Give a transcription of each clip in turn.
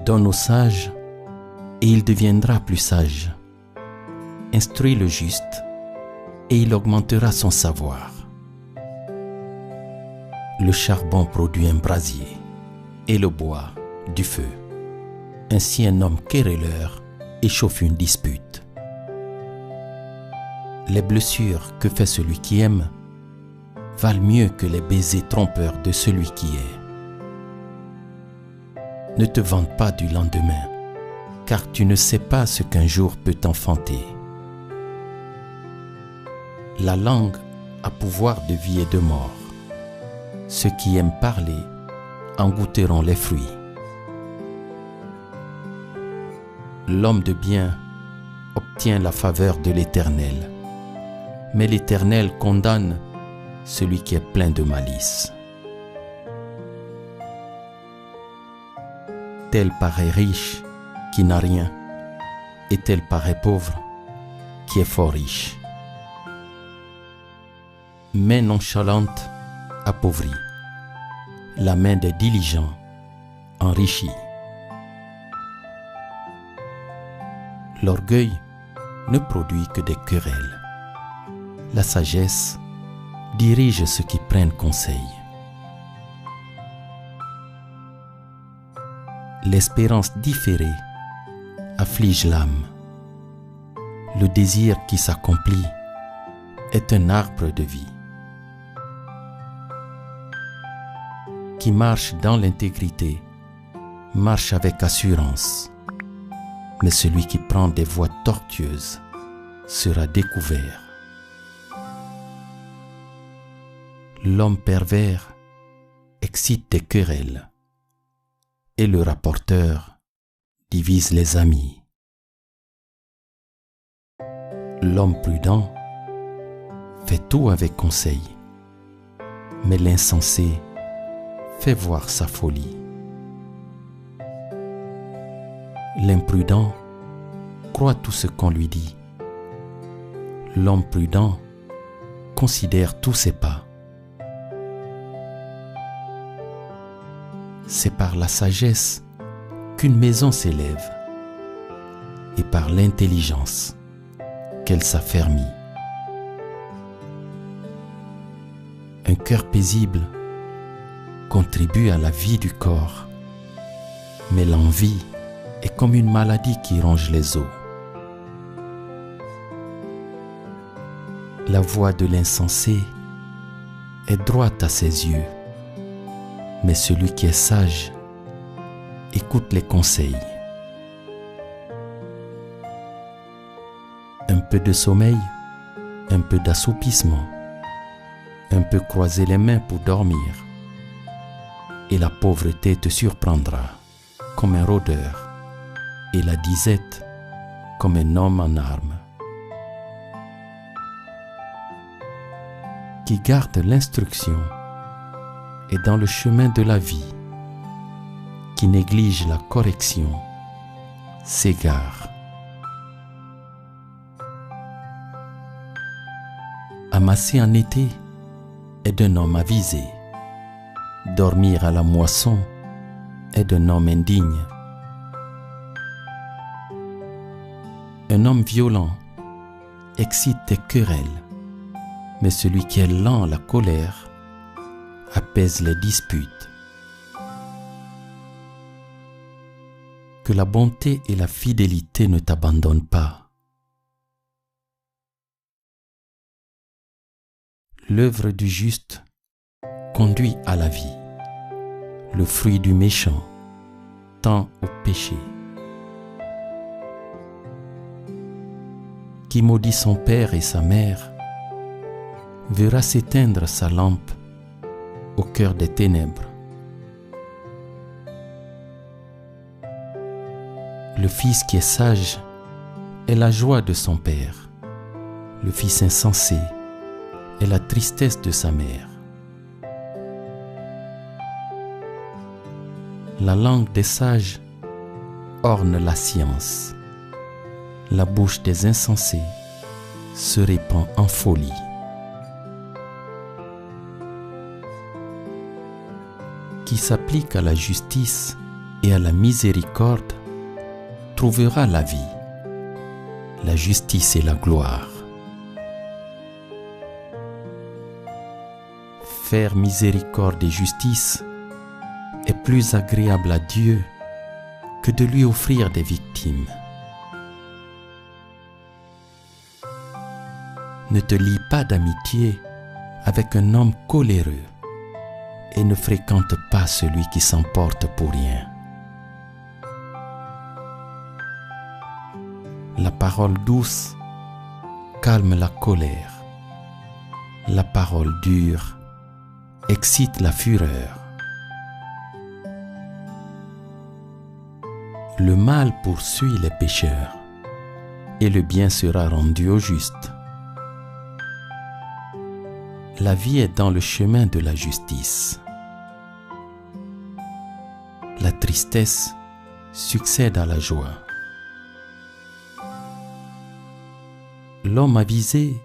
Donne au sage, et il deviendra plus sage. Instruis le juste, et il augmentera son savoir. Le charbon produit un brasier, et le bois du feu. Ainsi un homme querelleur échauffe une dispute. Les blessures que fait celui qui aime valent mieux que les baisers trompeurs de celui qui est. Ne te vante pas du lendemain, car tu ne sais pas ce qu'un jour peut enfanter. La langue a pouvoir de vie et de mort. Ceux qui aiment parler en goûteront les fruits. L'homme de bien obtient la faveur de l'Éternel, mais l'Éternel condamne celui qui est plein de malice. Tel paraît riche qui n'a rien, et tel paraît pauvre qui est fort riche. Main nonchalante appauvrit, la main des diligents enrichit. L'orgueil ne produit que des querelles. La sagesse dirige ceux qui prennent conseil. L'espérance différée afflige l'âme. Le désir qui s'accomplit est un arbre de vie. Qui marche dans l'intégrité marche avec assurance, mais celui qui prend des voies tortueuses sera découvert. L'homme pervers excite des querelles, et le rapporteur divise les amis. L'homme prudent fait tout avec conseil, mais l'insensé fait voir sa folie. L'imprudent croit tout ce qu'on lui dit. L'homme prudent considère tous ses pas. C'est par la sagesse qu'une maison s'élève, et par l'intelligence qu'elle s'affermit. Un cœur paisible contribue à la vie du corps, mais l'envie est comme une maladie qui ronge les os. La voix de l'insensé est droite à ses yeux, mais celui qui est sage écoute les conseils. Un peu de sommeil, un peu d'assoupissement, un peu croiser les mains pour dormir, et la pauvreté te surprendra comme un rôdeur, et la disette comme un homme en armes. Qui garde l'instruction est dans le chemin de la vie, qui néglige la correction s'égare. Amasser en été est d'un homme avisé, dormir à la moisson est d'un homme indigne. Un homme violent excite des querelles, mais celui qui est lent à la colère apaise les disputes. Que la bonté et la fidélité ne t'abandonnent pas. L'œuvre du juste conduit à la vie. Le fruit du méchant tend au péché. Qui maudit son père et sa mère verra s'éteindre sa lampe au cœur des ténèbres. Le fils qui est sage est la joie de son père. Le fils insensé est la tristesse de sa mère. La langue des sages orne la science. La bouche des insensés se répand en folie. Qui s'applique à la justice et à la miséricorde trouvera la vie, la justice et la gloire. Faire miséricorde et justice est plus agréable à Dieu que de lui offrir des victimes. Ne te lie pas d'amitié avec un homme coléreux et ne fréquente pas celui qui s'emporte pour rien. La parole douce calme la colère. La parole dure excite la fureur. Le mal poursuit les pécheurs et le bien sera rendu au juste. La vie est dans le chemin de la justice. La tristesse succède à la joie. L'homme avisé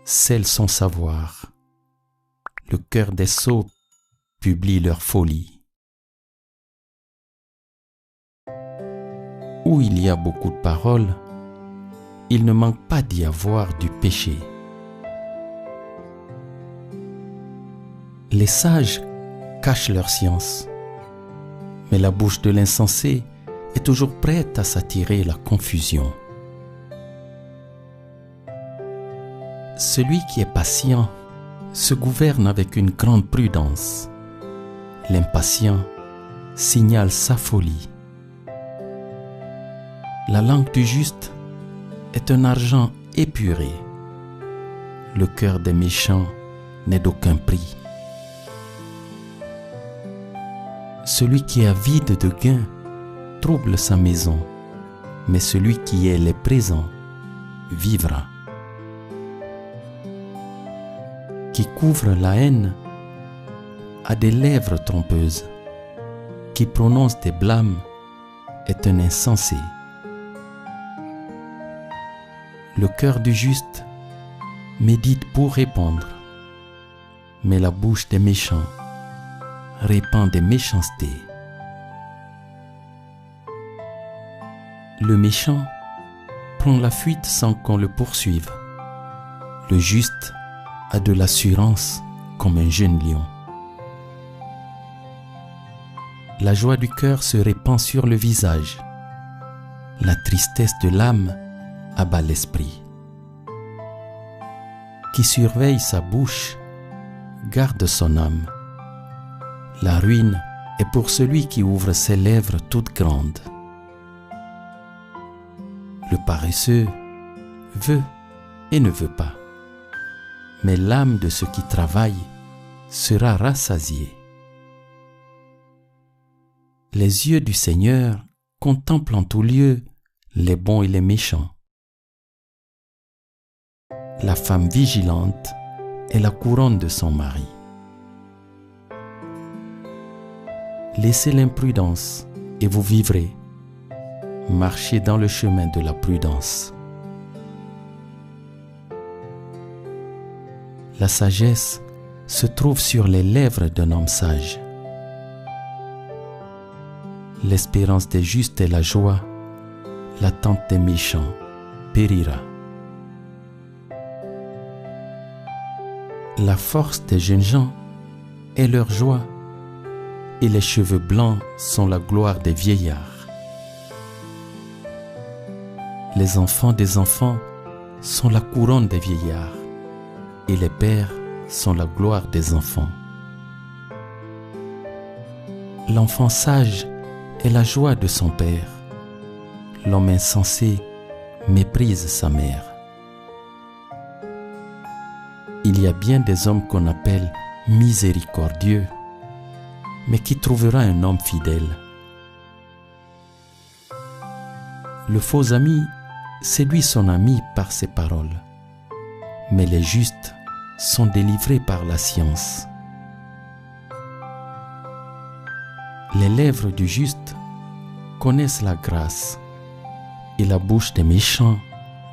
scelle son savoir. Le cœur des sots publie leur folie. Où il y a beaucoup de paroles, il ne manque pas d'y avoir du péché. Les sages cachent leur science, mais la bouche de l'insensé est toujours prête à s'attirer la confusion. Celui qui est patient se gouverne avec une grande prudence. L'impatient signale sa folie. La langue du juste est un argent épuré. Le cœur des méchants n'est d'aucun prix. Celui qui est avide de gain trouble sa maison, mais celui qui est les présents vivra. Qui couvre la haine a des lèvres trompeuses. Qui prononce des blâmes est un insensé. Le cœur du juste médite pour répondre, mais la bouche des méchants répand des méchancetés. Le méchant prend la fuite sans qu'on le poursuive. Le juste a de l'assurance comme un jeune lion. La joie du cœur se répand sur le visage. La tristesse de l'âme abat l'esprit. Qui surveille sa bouche garde son âme. La ruine est pour celui qui ouvre ses lèvres toutes grandes. Le paresseux veut et ne veut pas, mais l'âme de ceux qui travaillent sera rassasiée. Les yeux du Seigneur contemplent en tout lieu les bons et les méchants. La femme vigilante est la couronne de son mari. Laissez l'imprudence et vous vivrez. Marchez dans le chemin de la prudence. La sagesse se trouve sur les lèvres d'un homme sage. L'espérance des justes est la joie, l'attente des méchants périra. La force des jeunes gens est leur joie, et les cheveux blancs sont la gloire des vieillards. Les enfants des enfants sont la couronne des vieillards, et les pères sont la gloire des enfants. L'enfant sage est la joie de son père. L'homme insensé méprise sa mère. Il y a bien des hommes qu'on appelle miséricordieux, mais qui trouvera un homme fidèle? Le faux ami séduit son ami par ses paroles, mais les justes sont délivrés par la science. Les lèvres du juste connaissent la grâce, et la bouche des méchants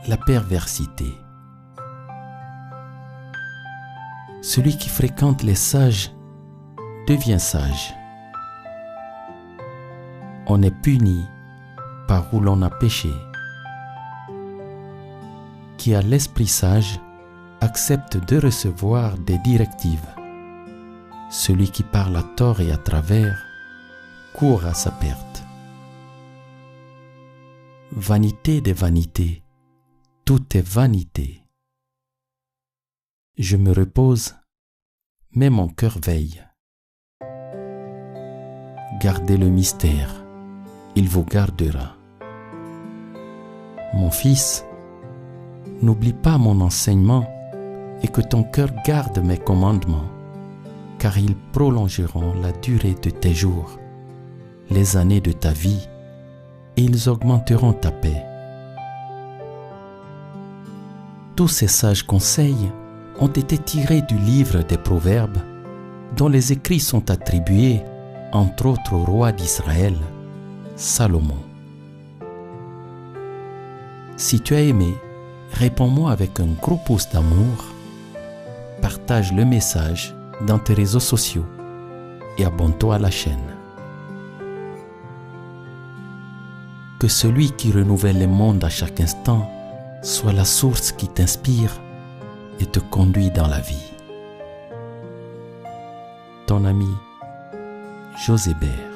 la perversité. Celui qui fréquente les sages devient sage. on est puni par où l'on a péché. Qui a l'esprit sage accepte de recevoir des directives. Celui qui parle à tort et à travers court à sa perte. Vanité des vanités, tout est vanité. Je me repose, mais mon cœur veille. Gardez le mystère, il vous gardera. Mon fils, n'oublie pas mon enseignement et que ton cœur garde mes commandements, car ils prolongeront la durée de tes jours, les années de ta vie, et ils augmenteront ta paix. Tous ces sages conseils ont été tirés du livre des Proverbes, dont les écrits sont attribués, entre autres, au roi d'Israël, Salomon. Si tu as aimé, réponds-moi avec un gros pouce d'amour, partage le message dans tes réseaux sociaux et abonne-toi à la chaîne. Que celui qui renouvelle le monde à chaque instant soit la source qui t'inspire et te conduit dans la vie. Ton ami Josébert.